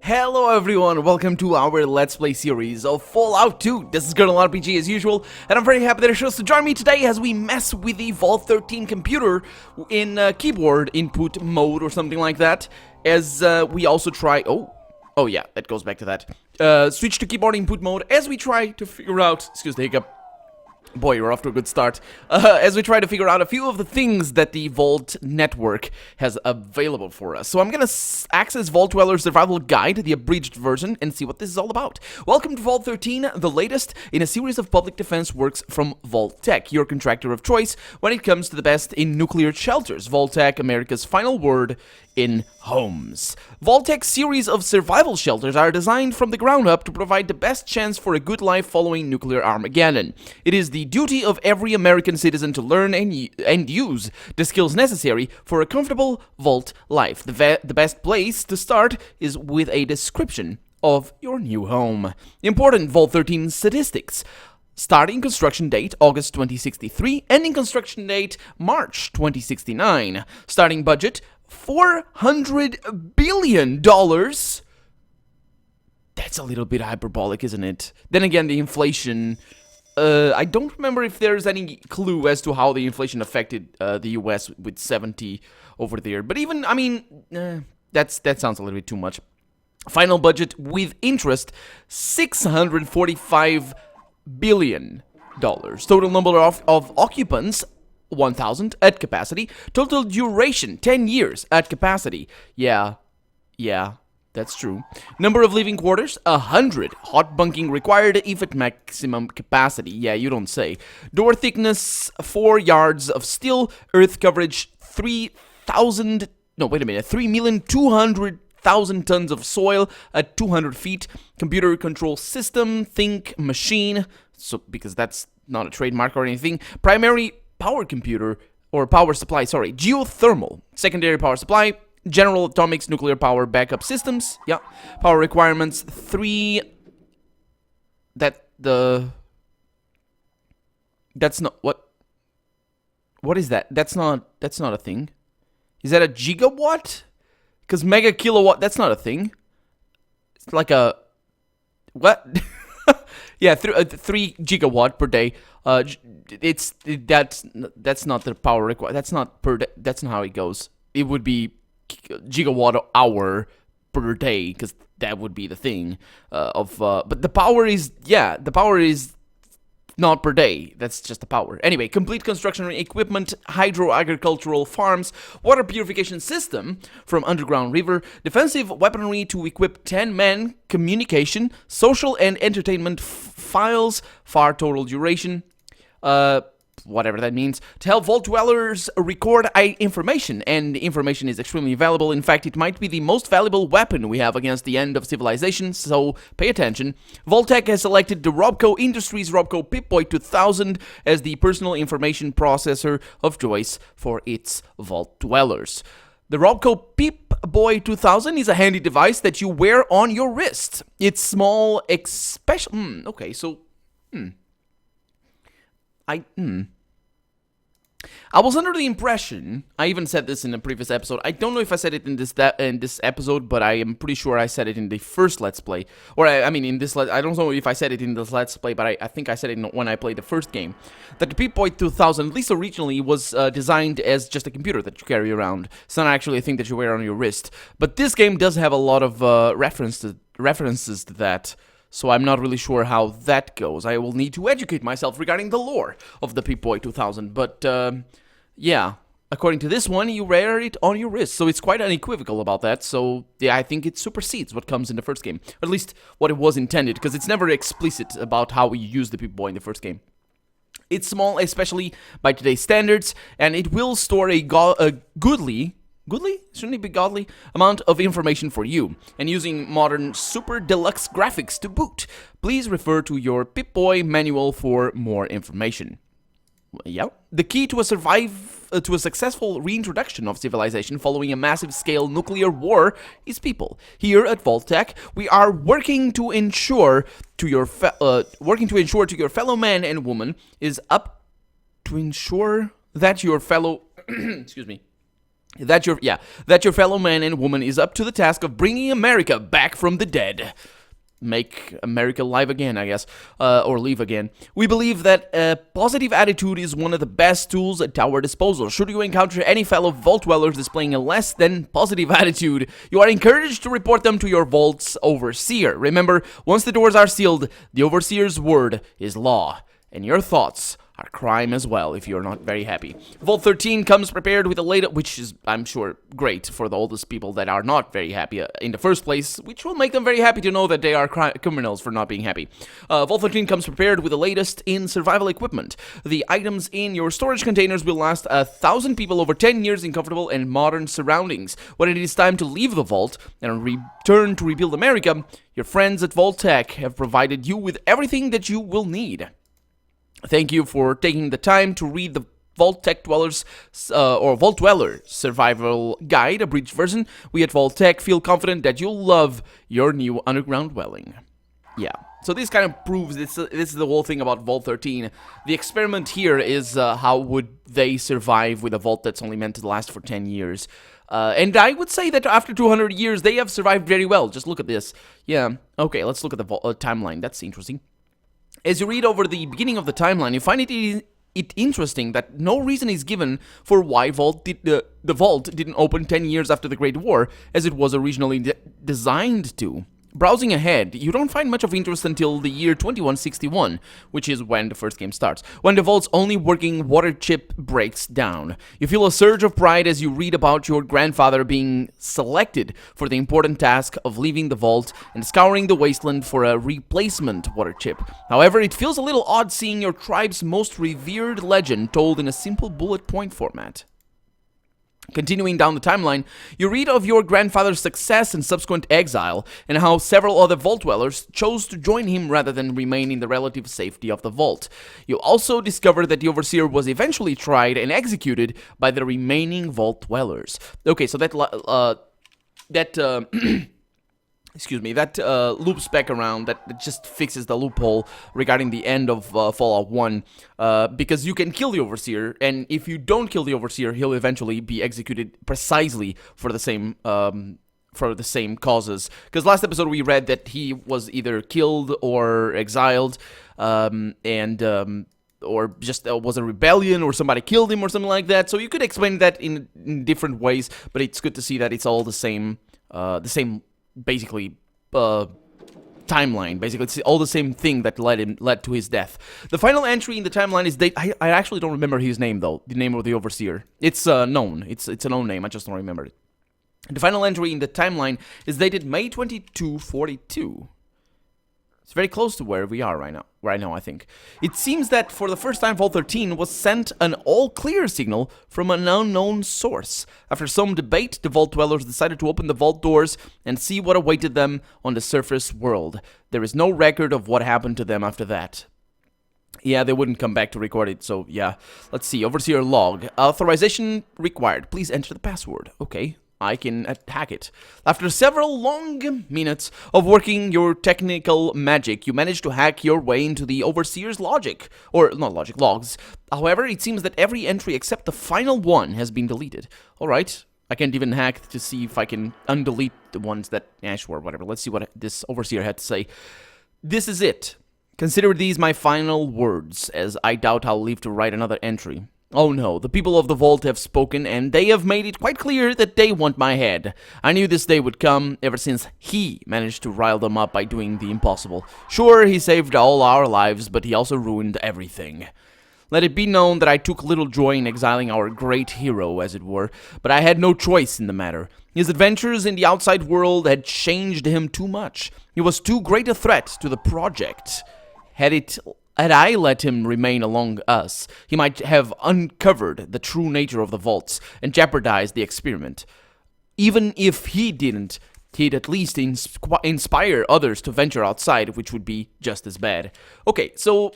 Hello everyone, welcome to our Let's Play series of Fallout 2. This is Colonel RPG as usual, and I'm very happy that you chose to join me today as we mess with the Vault 13 computer in keyboard input mode or something like that. As we also try... Oh yeah, that goes back to that. Switch to keyboard input mode as we try to figure out... Excuse the hiccup. Boy, you're off to a good start. As we try to figure out a few of the things that the Vault network has available for us. So I'm gonna access Vault Dweller Survival Guide, the abridged version, and see what this is all about. Welcome to Vault 13, the latest in a series of public defense works from Vault-Tec, your contractor of choice when it comes to the best in nuclear shelters. Vault-Tec, America's final word in homes. Vault-Tec's series of survival shelters are designed from the ground up to provide the best chance for a good life following nuclear Armageddon. It is the duty of every American citizen to learn and use the skills necessary for a comfortable Vault life. The best place to start is with a description of your new home. Important Vault 13 statistics. Starting construction date August 2063, ending construction date March 2069. Starting budget $400 billion. That's a little bit hyperbolic, isn't it? Then again, the inflation... I don't remember if there's any clue as to how the inflation affected the US with 70 over there. But even, I mean, that sounds a little bit too much. Final budget with interest, $645 billion. Total number of occupants, 1,000 at capacity. Total duration, 10 years at capacity. Yeah, that's true. Number of living quarters, 100. Hot bunking required if at maximum capacity. Yeah, you don't say. Door thickness, 4 yards of steel. Earth coverage, 3,000... No, wait a minute. 3,200,000 tons of soil at 200 feet. Computer control system, think machine. So, because that's not a trademark or anything. Primary power computer, or power supply, sorry. Geothermal. Secondary power supply. General atomics, nuclear power backup systems. Yeah. Power requirements 3. That's not what is that? That's not a thing. Is that a gigawatt? Because mega kilowatt, that's not a thing. It's like a what? Yeah, 3 gigawatt per day. That's not the power required. That's not per day. That's not how it goes. It would be gigawatt hour per day, because that would be the thing but the power is not per day. That's just the power. Anyway, complete construction equipment, hydro-agricultural farms, water purification system from underground river, defensive weaponry to equip 10 men, communication, social and entertainment files, far total duration, whatever that means, to help Vault Dwellers record information, and information is extremely valuable. In fact, it might be the most valuable weapon we have against the end of civilization, so pay attention. Vault-Tec has selected the Robco Industries Robco Pip-Boy 2000 as the personal information processor of choice for its Vault Dwellers. The Robco Pip-Boy 2000 is a handy device that you wear on your wrist. It's small, okay, so... I was under the impression, I even said this in a previous episode, I don't know if I said it in this episode, but I am pretty sure I said it in the first Let's Play, or I mean in this, I don't know if I said it in this Let's Play, but I think I said it when I played the first game, that the Pip-Boy 2000, at least originally, was designed as just a computer that you carry around. It's not actually a thing that you wear on your wrist, but this game does have a lot of references to that. So I'm not really sure how that goes. I will need to educate myself regarding the lore of the Pip-Boy 2000. But, yeah, according to this one, you wear it on your wrist. So it's quite unequivocal about that. So, yeah, I think it supersedes what comes in the first game. At least what it was intended, because it's never explicit about how we use the Pip-Boy in the first game. It's small, especially by today's standards, and it will store a goodly? Shouldn't it be godly? Amount of information for you, and using modern super deluxe graphics to boot. Please refer to your Pip-Boy manual for more information. Yeah. The key to a successful reintroduction of civilization following a massive-scale nuclear war is people. Here at Vault-Tec, we are working to ensure to your fellow man and woman is up to ensure that your fellow excuse me. That your fellow man and woman is up to the task of bringing America back from the dead. Make America live again, I guess, or live again. We believe that a positive attitude is one of the best tools at our disposal. Should you encounter any fellow vault dwellers displaying a less than positive attitude, you are encouraged to report them to your vault's overseer. Remember, once the doors are sealed, the overseer's word is law, and your thoughts are crime as well if you're not very happy. Vault 13 comes prepared with a latest, which is, I'm sure, great for the oldest people that are not very happy in the first place, which will make them very happy to know that they are criminals for not being happy. Vault 13 comes prepared with the latest in survival equipment. The items in your storage containers will last 1,000 people over 10 years in comfortable and modern surroundings. When it is time to leave the vault and return to rebuild America, your friends at Vault Tech have provided you with everything that you will need. Thank you for taking the time to read the Vault Tech Dwellers or Vault Dweller Survival Guide, abridged version. We at Vault Tech feel confident that you'll love your new underground dwelling. Yeah, so this kind of proves this is the whole thing about Vault 13. The experiment here is how would they survive with a vault that's only meant to last for 10 years. And I would say that after 200 years, they have survived very well. Just look at this. Yeah, okay, let's look at the timeline. That's interesting. As you read over the beginning of the timeline, you find it interesting that no reason is given for why the vault didn't open 10 years after the Great War, as it was originally designed to. Browsing ahead, you don't find much of interest until the year 2161, which is when the first game starts, when the vault's only working water chip breaks down. You feel a surge of pride as you read about your grandfather being selected for the important task of leaving the vault and scouring the wasteland for a replacement water chip. However, it feels a little odd seeing your tribe's most revered legend told in a simple bullet point format. Continuing down the timeline, you read of your grandfather's success and subsequent exile, and how several other vault dwellers chose to join him rather than remain in the relative safety of the vault. You also discover that the Overseer was eventually tried and executed by the remaining vault dwellers. Okay, so that excuse me, that loops back around, that just fixes the loophole regarding the end of Fallout 1, because you can kill the Overseer, and if you don't kill the Overseer, he'll eventually be executed precisely for the same causes. Because last episode we read that he was either killed or exiled, or just was a rebellion, or somebody killed him, or something like that. So you could explain that in different ways, but it's good to see that it's all the same, basically, timeline. Basically, it's all the same thing that led to his death. The final entry in the timeline is I actually don't remember his name, though. The name of the Overseer. It's known. It's a known name. I just don't remember it. The final entry in the timeline is dated May 2242. It's very close to where we are right now, I think. It seems that for the first time, Vault 13 was sent an all-clear signal from an unknown source. After some debate, the Vault Dwellers decided to open the vault doors and see what awaited them on the surface world. There is no record of what happened to them after that. Yeah, they wouldn't come back to record it, so yeah. Let's see, Overseer log. Authorization required. Please enter the password. Okay. I can attack it. After several long minutes of working your technical magic, you manage to hack your way into the Overseer's logic. Or, not logic, logs. However, it seems that every entry except the final one has been deleted. Alright, I can't even hack to see if I can undelete the ones that... Yeah, sure, whatever. Let's see what this Overseer had to say. This is it. Consider these my final words, as I doubt I'll leave to write another entry. Oh no, the people of the vault have spoken, and they have made it quite clear that they want my head. I knew this day would come, ever since he managed to rile them up by doing the impossible. Sure, he saved all our lives, but he also ruined everything. Let it be known that I took little joy in exiling our great hero, as it were, but I had no choice in the matter. His adventures in the outside world had changed him too much. He was too great a threat to the project. Had I let him remain among us, he might have uncovered the true nature of the vaults and jeopardized the experiment. Even if he didn't, he'd at least inspire others to venture outside, which would be just as bad. Okay, so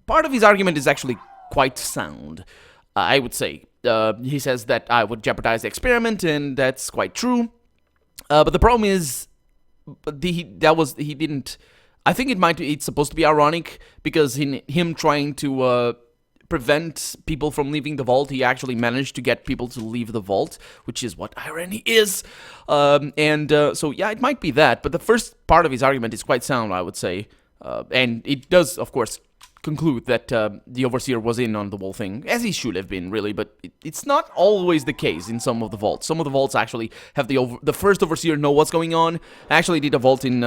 part of his argument is actually quite sound, I would say. He says that I would jeopardize the experiment, and that's quite true. But the problem is, he didn't... I think it's supposed to be ironic, because him trying to prevent people from leaving the vault, he actually managed to get people to leave the vault, which is what irony is. So yeah, it might be that, but the first part of his argument is quite sound, I would say. And it does, of course, conclude that the Overseer was in on the whole thing, as he should have been, really, but it's not always the case in some of the vaults. Some of the vaults actually have the first Overseer know what's going on. I actually did a vault in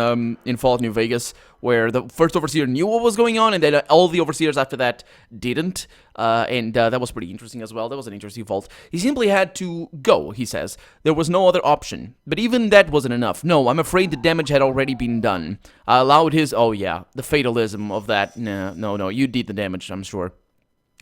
Fallout New Vegas, where the first Overseer knew what was going on, and then all the Overseers after that didn't, and that was pretty interesting as well. That was an interesting vault. He simply had to go, he says. There was no other option, but even that wasn't enough. No, I'm afraid the damage had already been done. I allowed his... Oh, yeah, the fatalism of that. No, you did the damage, I'm sure.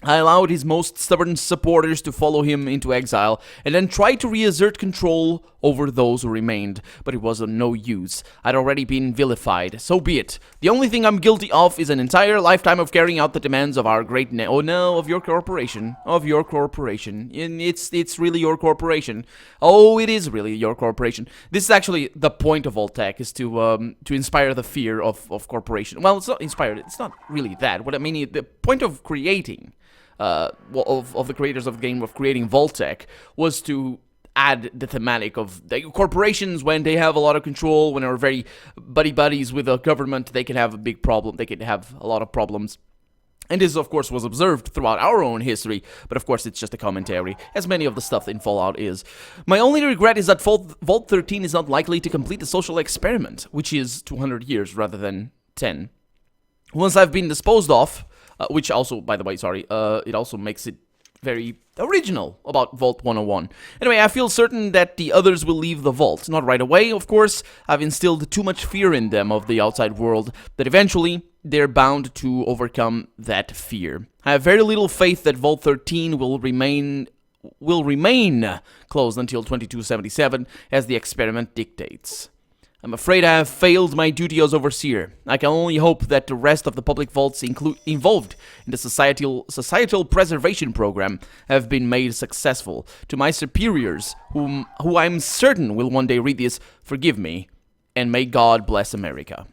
I allowed his most stubborn supporters to follow him into exile, and then tried to reassert control over those who remained, but it was of no use. I'd already been vilified, so be it. The only thing I'm guilty of is an entire lifetime of carrying out the demands of our great of your corporation. Of your corporation. It's really your corporation. Oh, it is really your corporation. This is actually the point of Vault-Tec, is to inspire the fear of corporation. Well, it's not inspired, it's not really that. What I mean, the point of creating... of the creators of the game, of creating Vault-Tec, was to add the thematic of the corporations. When they have a lot of control, when they're very buddies with the government, they can have a big problem, they can have a lot of problems. And this, of course, was observed throughout our own history, but of course it's just a commentary, as many of the stuff in Fallout is. My only regret is that Vault 13 is not likely to complete the social experiment, which is 200 years rather than 10. Once I've been disposed of, which also, by the way, it also makes it very original about Vault 101. Anyway, I feel certain that the others will leave the vault. Not right away, of course. I've instilled too much fear in them of the outside world that eventually they're bound to overcome that fear. I have very little faith that Vault 13 will remain closed until 2277, as the experiment dictates. I'm afraid I have failed my duty as Overseer. I can only hope that the rest of the public vaults involved in the societal preservation program have been made successful. To my superiors, who I'm certain will one day read this, forgive me, and may God bless America.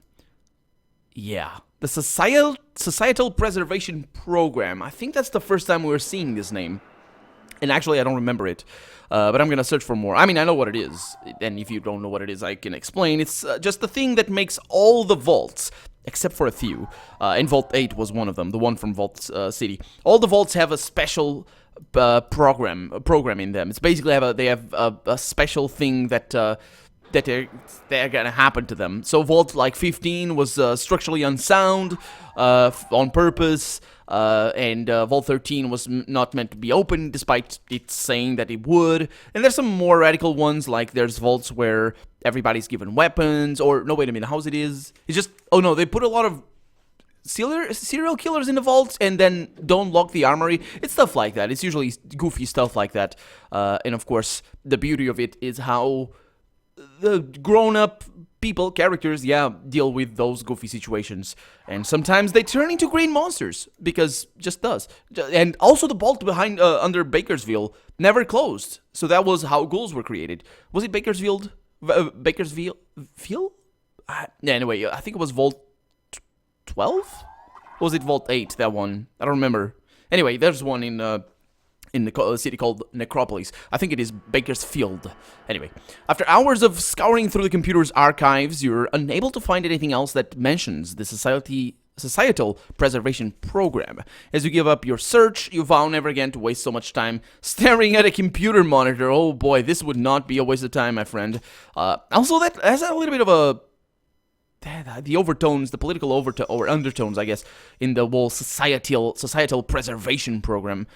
Yeah, the societal preservation program. I think that's the first time we're seeing this name. And actually, I don't remember it, but I'm going to search for more. I mean, I know what it is, and if you don't know what it is, I can explain. It's just the thing that makes all the vaults, except for a few, and Vault 8 was one of them, the one from Vault City. All the vaults have a special program in them. It's basically they have a special thing that they're gonna happen to them. So Vault 15 was structurally unsound on purpose. And Vault 13 was not meant to be open, despite it saying that it would. And there's some more radical ones, like there's vaults where everybody's given weapons, or, no, wait a minute, how's it is? It's just, oh no, they put a lot of serial killers in the vaults, and then don't lock the armory. It's stuff like that. It's usually goofy stuff like that. And of course, the beauty of it is how the grown-up characters, deal with those goofy situations. And sometimes they turn into green monsters, because just does. And also the vault behind, under Bakersfield never closed. So that was how ghouls were created. Was it Bakersfield? Field? Anyway, I think it was Vault 12? Or was it Vault 8, that one? I don't remember. Anyway, there's one in the city called Necropolis. I think it is Bakersfield. Anyway, after hours of scouring through the computer's archives, you're unable to find anything else that mentions the societal preservation program. As you give up your search, you vow never again to waste so much time staring at a computer monitor. Oh boy, this would not be a waste of time, my friend. Also, that has a little bit of the overtones, the political undertones, I guess, in the whole societal preservation program.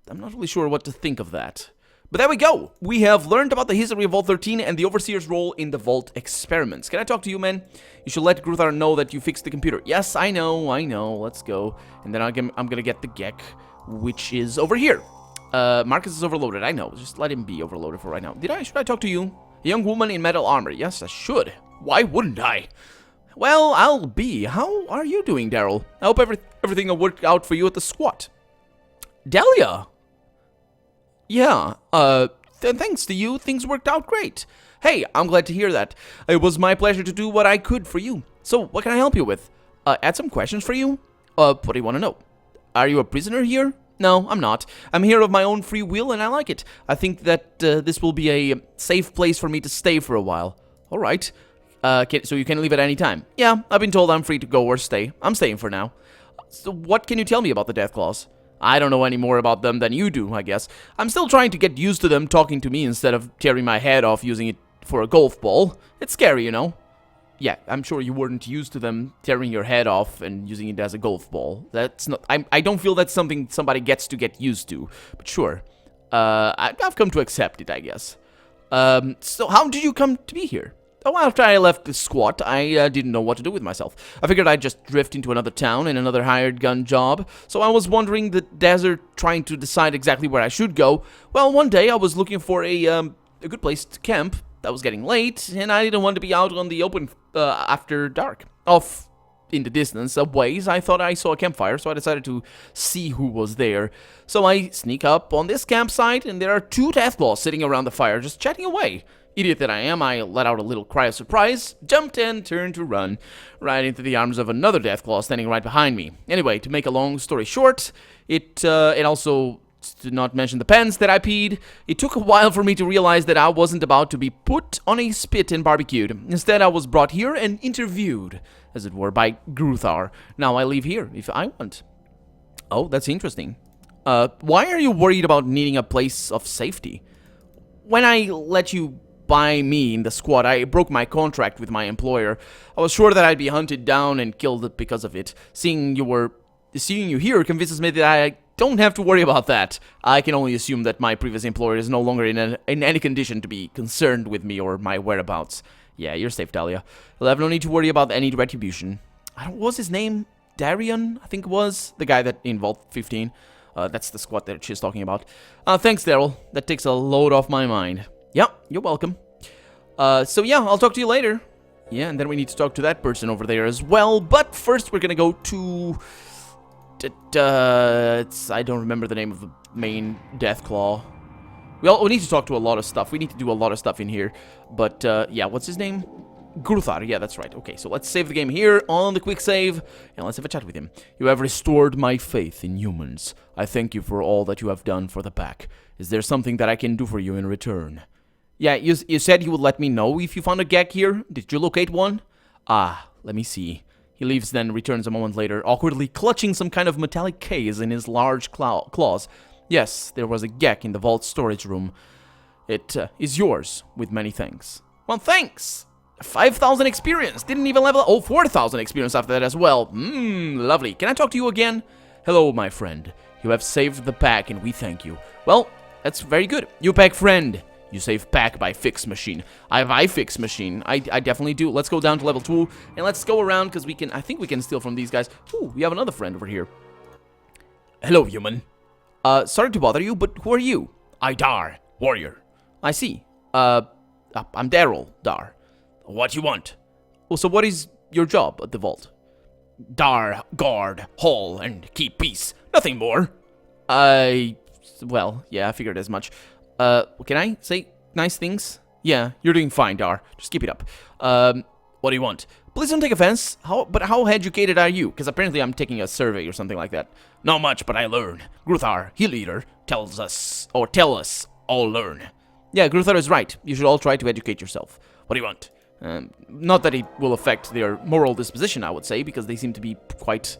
I'm not really sure what to think of that. But there we go. We have learned about the history of Vault 13 and the Overseer's role in the Vault experiments. Can I talk to you, man? You should let Gruthar know that you fixed the computer. Yes, I know. Let's go. And then I'm gonna get the GECK, which is over here. Marcus is overloaded. I know. Just let him be overloaded for right now. Should I talk to you? A young woman in metal armor. Yes, I should. Why wouldn't I? Well, I'll be. How are you doing, Daryl? I hope everything will work out for you at the squat. Delia! Yeah, thanks to you, things worked out great. Hey, I'm glad to hear that. It was my pleasure to do what I could for you. So, what can I help you with? Add some questions for you? What do you want to know? Are you a prisoner here? No, I'm not. I'm here of my own free will, and I like it. I think that this will be a safe place for me to stay for a while. All right. So you can leave at any time. Yeah, I've been told I'm free to go or stay. I'm staying for now. So what can you tell me about the deathclaws? I don't know any more about them than you do, I guess. I'm still trying to get used to them talking to me instead of tearing my head off using it for a golf ball. It's scary, you know? Yeah, I'm sure you weren't used to them tearing your head off and using it as a golf ball. That's not... I don't feel that's something somebody gets to get used to. But sure. I've come to accept it, I guess. So how did you come to be here? Oh, after I left the squat, I didn't know what to do with myself. I figured I'd just drift into another town and another hired gun job. So I was wandering the desert trying to decide exactly where I should go. Well, one day I was looking for a good place to camp. That was getting late, and I didn't want to be out on the open after dark. Off in the distance, a ways, I thought I saw a campfire, so I decided to see who was there. So I sneak up on this campsite, and there are 2 deathclaws sitting around the fire, just chatting away. Idiot that I am, I let out a little cry of surprise, jumped and turned to run, right into the arms of another deathclaw standing right behind me. Anyway, to make a long story short, it also... to not mention the pants that I peed, it took a while for me to realize that I wasn't about to be put on a spit and barbecued. Instead, I was brought here and interviewed, as it were, by Gruthar. Now I leave here, if I want. Oh, that's interesting. Why are you worried about needing a place of safety? When I let you buy me in the squad, I broke my contract with my employer. I was sure that I'd be hunted down and killed because of it. Seeing you here convinces me that I don't have to worry about that. I can only assume that my previous employer is no longer in any condition to be concerned with me or my whereabouts. Yeah, you're safe, Dahlia. You'll have no need to worry about any retribution. What was his name? Darian, I think it was? The guy that in Vault 15. That's the squad that she's talking about. Thanks, Daryl. That takes a load off my mind. Yeah, you're welcome. So yeah, I'll talk to you later. Yeah, and then we need to talk to that person over there as well. But first, we're gonna go to... I don't remember the name of the main Deathclaw. We need to talk to a lot of stuff. We need to do a lot of stuff in here. But, yeah, what's his name? Gruthar. Yeah, that's right. Okay, so let's save the game here on the quick save, and let's have a chat with him. You have restored my faith in humans. I thank you for all that you have done for the pack. Is there something that I can do for you in return? Yeah, you said you would let me know if you found a GECK here. Did you locate one? Ah, let me see. He leaves, then returns a moment later, awkwardly clutching some kind of metallic case in his large claws. Yes, there was a GECK in the vault storage room. It is yours, with many thanks. Well, thanks! 5,000 experience! Didn't even level up. Oh, 4,000 experience after that as well. Lovely. Can I talk to you again? Hello, my friend. You have saved the pack, and we thank you. Well, that's very good. You pack friend. You save pack by fix machine. I have fix machine. I definitely do. Let's go down to level 2 and let's go around because I think we can steal from these guys. Ooh, we have another friend over here. Hello, human. Sorry to bother you, but who are you? I Dar, warrior. I see. I'm Daryl Dar. What you want? Well, so what is your job at the vault? Dar, guard, hall, and keep peace. Nothing more. Well, yeah, I figured as much. Can I say nice things? Yeah, you're doing fine, Dar. Just keep it up. What do you want? Please don't take offense. But how educated are you? Because apparently I'm taking a survey or something like that. Not much, but I learn. Gruthar, he leader, tell us all learn. Yeah, Gruthar is right. You should all try to educate yourself. What do you want? Not that it will affect their moral disposition, I would say, because they seem to be quite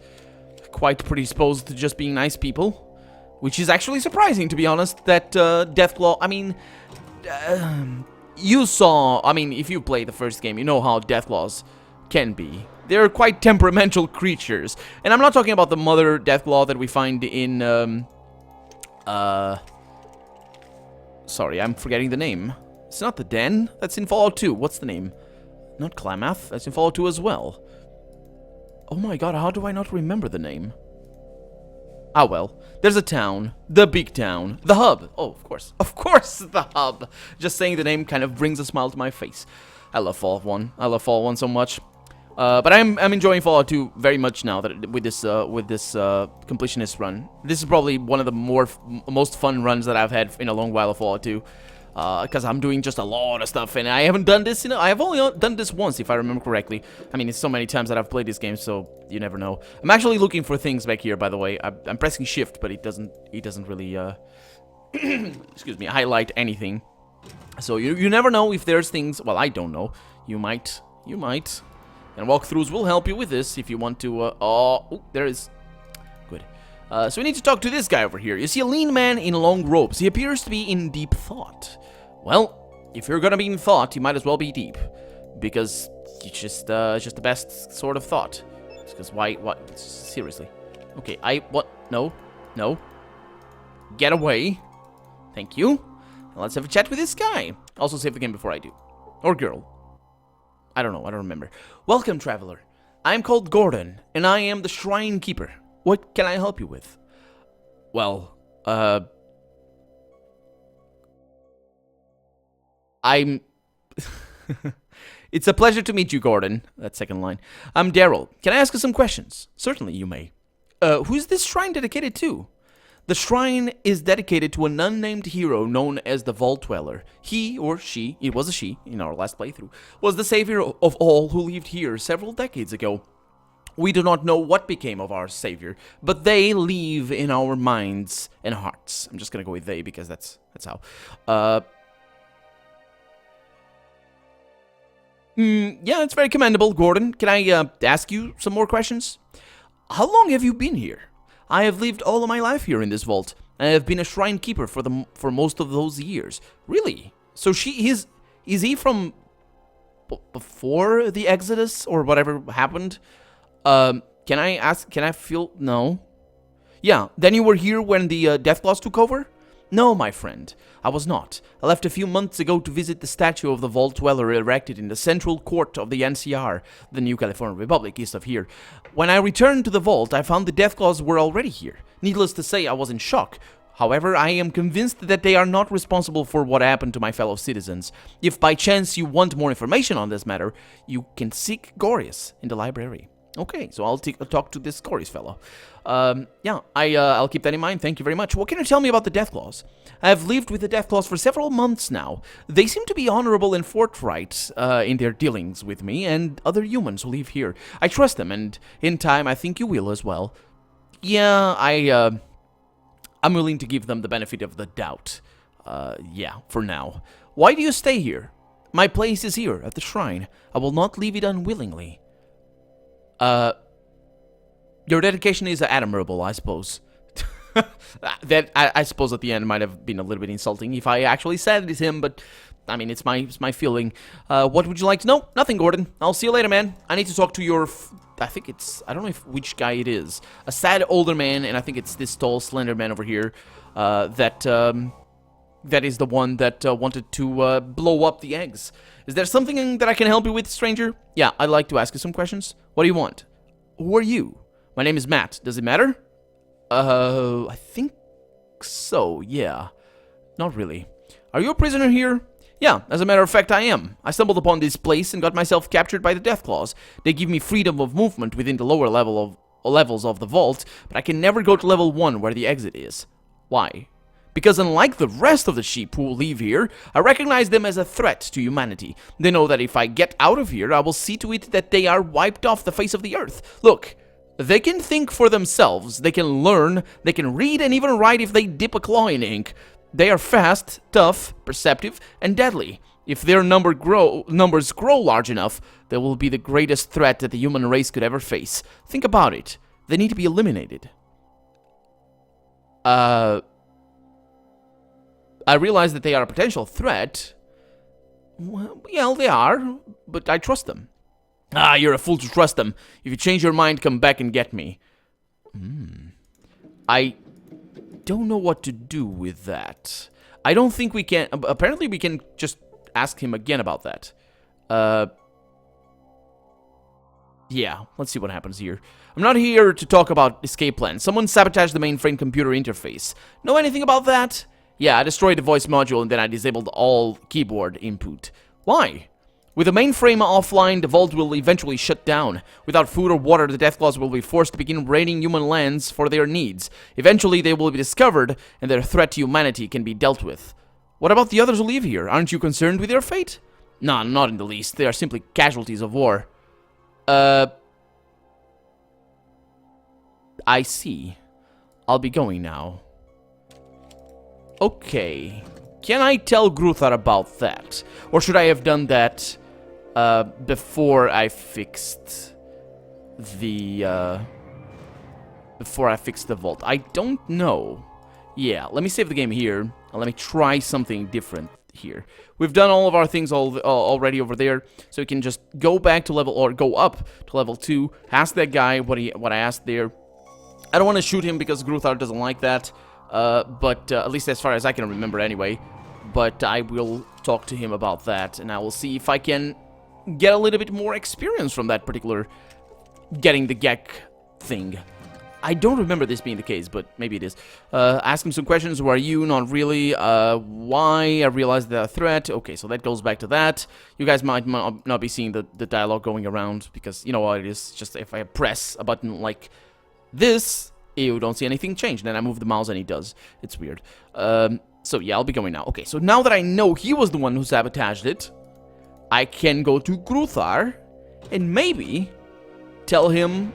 predisposed to just being nice people. Which is actually surprising, to be honest, that Deathclaw, I mean, you saw, I mean, if you play the first game, you know how Deathclaws can be. They're quite temperamental creatures. And I'm not talking about the mother Deathclaw that we find in, sorry, I'm forgetting the name. It's not the Den, that's in Fallout 2. What's the name? Not Klamath, that's in Fallout 2 as well. Oh my god, how do I not remember the name? Ah, well, there's a town, the big town, the hub. Oh, of course, the hub. Just saying the name kind of brings a smile to my face. I love Fallout 1. I love Fallout 1 so much. But I'm enjoying Fallout 2 very much now that with this completionist run. This is probably one of the most fun runs that I've had in a long while of Fallout 2. because I'm doing just a lot of stuff, and I haven't done this, I have only done this once, if I remember correctly. I mean, it's so many times that I've played this game, so you never know. I'm actually looking for things back here, by the way. I'm pressing shift, but it doesn't really, excuse me, highlight anything. So you never know if there's things, well, I don't know. You might. And walkthroughs will help you with this if you want to, oh, there is. Good. So we need to talk to this guy over here. You see a lean man in long robes. He appears to be in deep thought. Well, if you're gonna be in thought, you might as well be deep. Because it's just the best sort of thought. Because why, what? Seriously. Okay, what? No. Get away. Thank you. Now let's have a chat with this guy. Also save the game before I do. Or girl. I don't know, I don't remember. Welcome, traveler. I'm called Gordon, and I am the shrine keeper. What can I help you with? Well, I'm... It's a pleasure to meet you, Gordon. That second line. I'm Daryl. Can I ask you some questions? Certainly, you may. Who's this shrine dedicated to? The shrine is dedicated to an unnamed hero known as the Vault Dweller. He, or she, it was a she in our last playthrough, was the savior of all who lived here several decades ago. We do not know what became of our savior, but they live in our minds and hearts. I'm just gonna go with they because that's how. Yeah, it's very commendable, Gordon. Can I ask you some more questions? How long have you been here? I have lived all of my life here in this vault. I have been a shrine keeper for most of those years. Really? So is he from before the Exodus or whatever happened? Can I feel... No. Yeah, then you were here when the deathclaws took over? No, my friend, I was not. I left a few months ago to visit the statue of the Vault Dweller erected in the central court of the NCR, the New California Republic, east of here. When I returned to the vault, I found the deathclaws were already here. Needless to say, I was in shock. However, I am convinced that they are not responsible for what happened to my fellow citizens. If by chance you want more information on this matter, you can seek Gorius in the library. Okay, so I'll talk to this Gorius fellow. Yeah, I'll keep that in mind. Thank you very much. What can you tell me about the deathclaws? I have lived with the deathclaws for several months now. They seem to be honorable and forthright in their dealings with me and other humans who live here. I trust them, and in time, I think you will as well. Yeah, I'm willing to give them the benefit of the doubt. Yeah, for now. Why do you stay here? My place is here, at the shrine. I will not leave it unwillingly. Your dedication is admirable, I suppose. That, I suppose at the end might have been a little bit insulting if I actually said it to him, but, I mean, it's my feeling. What would you like to know? Nothing, Gordon. I'll see you later, man. I need to talk to your... I think it's... I don't know which guy it is. A sad older man, and I think it's this tall, slender man over here, that is the one that wanted to blow up the eggs. Is there something that I can help you with, stranger? Yeah, I'd like to ask you some questions. What do you want? Who are you? My name is Matt. Does it matter? I think so, yeah. Not really. Are you a prisoner here? Yeah, as a matter of fact, I am. I stumbled upon this place and got myself captured by the deathclaws. They give me freedom of movement within the lower levels of the vault, but I can never go to level 1 where the exit is. Why? Because unlike the rest of the sheep who live here, I recognize them as a threat to humanity. They know that if I get out of here, I will see to it that they are wiped off the face of the earth. Look, they can think for themselves, they can learn, they can read and even write if they dip a claw in ink. They are fast, tough, perceptive, and deadly. If their numbers grow large enough, they will be the greatest threat that the human race could ever face. Think about it. They need to be eliminated. I realize that they are a potential threat. Well, yeah, they are, but I trust them. Ah, you're a fool to trust them. If you change your mind, come back and get me. I don't know what to do with that. I don't think we can... Apparently, we can just ask him again about that. Yeah, let's see what happens here. I'm not here to talk about escape plans. Someone sabotaged the mainframe computer interface. Know anything about that? Yeah, I destroyed the voice module and then I disabled all keyboard input. Why? With the mainframe offline, the vault will eventually shut down. Without food or water, the deathclaws will be forced to begin raiding human lands for their needs. Eventually, they will be discovered, and their threat to humanity can be dealt with. What about the others who live here? Aren't you concerned with their fate? Nah, not in the least. They are simply casualties of war. I see. I'll be going now. Okay. Can I tell Gruthar about that? Or should I have done that before I fixed the vault? I don't know. Yeah, let me save the game here. And let me try something different here. We've done all of our things already over there, so we can just go back to level, or go up to level 2, ask that guy what I asked there. I don't want to shoot him because Gruthar doesn't like that, but at least as far as I can remember anyway. But I will talk to him about that, and I will see if I can get a little bit more experience from that particular getting the GECK thing. I don't remember this being the case, but maybe it is. Ask him some questions. Who are you? Not really. Why? I realized the threat. Okay, so that goes back to that. You guys might not be seeing the dialogue going around, because you know what it is. Just if I press a button like this, you don't see anything change. Then I move the mouse and it does. It's weird. So yeah, I'll be going now. Okay, so now that I know he was the one who sabotaged it, I can go to Gruthar and maybe tell him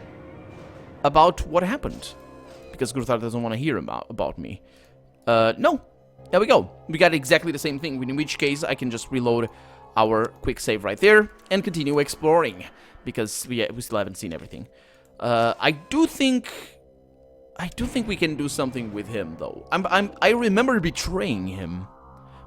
about what happened, because Gruthar doesn't want to hear about me. No. There we go. We got exactly the same thing, in which case I can just reload our quick save right there and continue exploring, because we still haven't seen everything. I do think we can do something with him, though. I remember betraying him,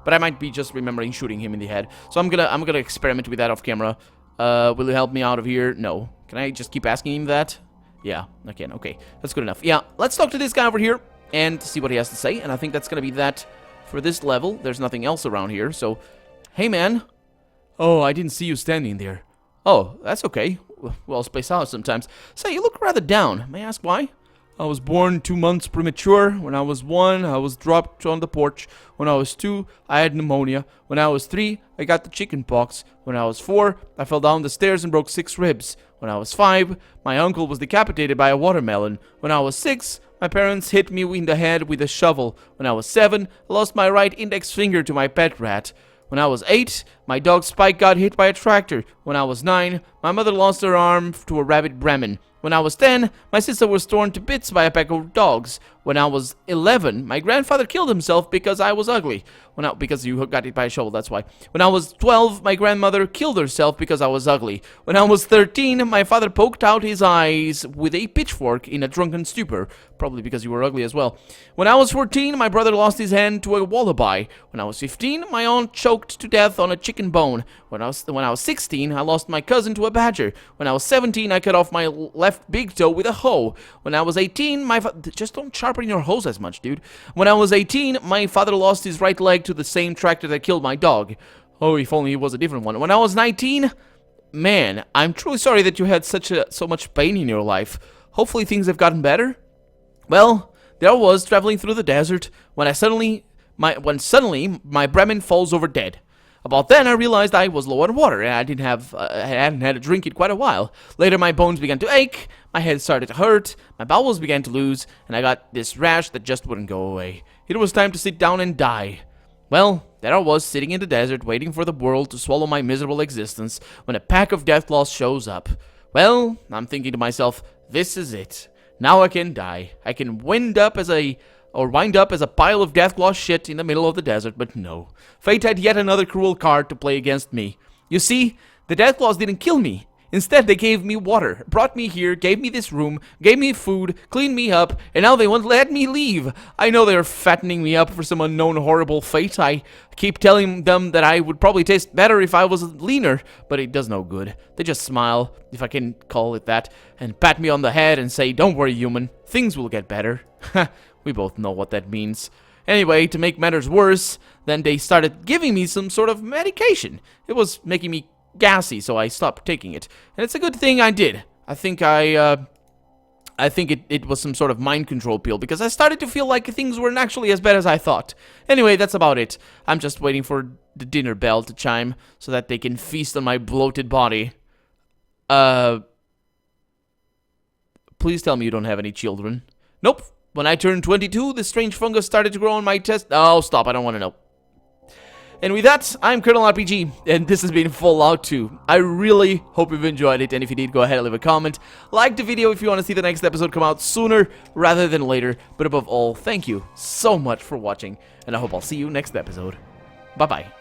but I might be just remembering shooting him in the head. So I'm gonna experiment with that off camera. Will you help me out of here? No. Can I just keep asking him that? Yeah, I can. Okay, that's good enough. Yeah, let's talk to this guy over here and see what he has to say. And I think that's gonna be that for this level. There's nothing else around here, so... Hey, man. Oh, I didn't see you standing there. Oh, that's okay. Well, space out sometimes. Say, you look rather down. May I ask why? I was born 2 months premature. When I was 1, I was dropped on the porch. When I was 2, I had pneumonia. When I was 3, I got the chicken pox. When I was 4, I fell down the stairs and broke 6 ribs. When I was 5, my uncle was decapitated by a watermelon. When I was 6, my parents hit me in the head with a shovel. When I was 7, I lost my right index finger to my pet rat. When I was 8, my dog Spike got hit by a tractor. When I was 9, my mother lost her arm to a rabid Bremen. When I was 10, my sister was torn to bits by a pack of dogs. When I was 11, my grandfather killed himself because I was ugly. Because you got hit by a shovel, that's why. When I was 12, my grandmother killed herself because I was ugly. When I was 13, my father poked out his eyes with a pitchfork in a drunken stupor. Probably because you were ugly as well. When I was 14, my brother lost his hand to a wallaby. When I was 15, my aunt choked to death on a chicken bone. When I was 16, I lost my cousin to a badger. When I was 17, I cut off my left big toe with a hoe. When I was 18, just don't sharpen your hose as much, dude. When I was 18, my father lost his right leg to the same tractor that killed my dog. Oh, if only it was a different one. When I was 19, man, I'm truly sorry that you had so much pain in your life. Hopefully things have gotten better. Well, there I was traveling through the desert when suddenly my Bremen falls over dead. About then, I realized I was low on water, and I hadn't had a drink in quite a while. Later, my bones began to ache, my head started to hurt, my bowels began to lose, and I got this rash that just wouldn't go away. It was time to sit down and die. Well, there I was, sitting in the desert, waiting for the world to swallow my miserable existence, when a pack of deathclaws shows up. Well, I'm thinking to myself, this is it. Now I can die. I can wind up as a pile of deathclaw shit in the middle of the desert, but no. Fate had yet another cruel card to play against me. You see, the deathclaws didn't kill me. Instead, they gave me water, brought me here, gave me this room, gave me food, cleaned me up, and now they won't let me leave. I know they're fattening me up for some unknown horrible fate. I keep telling them that I would probably taste better if I was leaner, but it does no good. They just smile, if I can call it that, and pat me on the head and say, "Don't worry, human, things will get better." We both know what that means. Anyway, to make matters worse, then they started giving me some sort of medication. It was making me gassy, so I stopped taking it. And it's a good thing I did. I think it was some sort of mind control pill, because I started to feel like things weren't actually as bad as I thought. Anyway, that's about it. I'm just waiting for the dinner bell to chime so that they can feast on my bloated body. Please tell me you don't have any children. Nope. When I turned 22, the strange fungus started to grow on my chest. Oh, stop. I don't want to know. And with that, I'm Colonel RPG, and this has been Fallout 2. I really hope you've enjoyed it, and if you did, go ahead and leave a comment. Like the video if you want to see the next episode come out sooner rather than later. But above all, thank you so much for watching, and I hope I'll see you next episode. Bye-bye.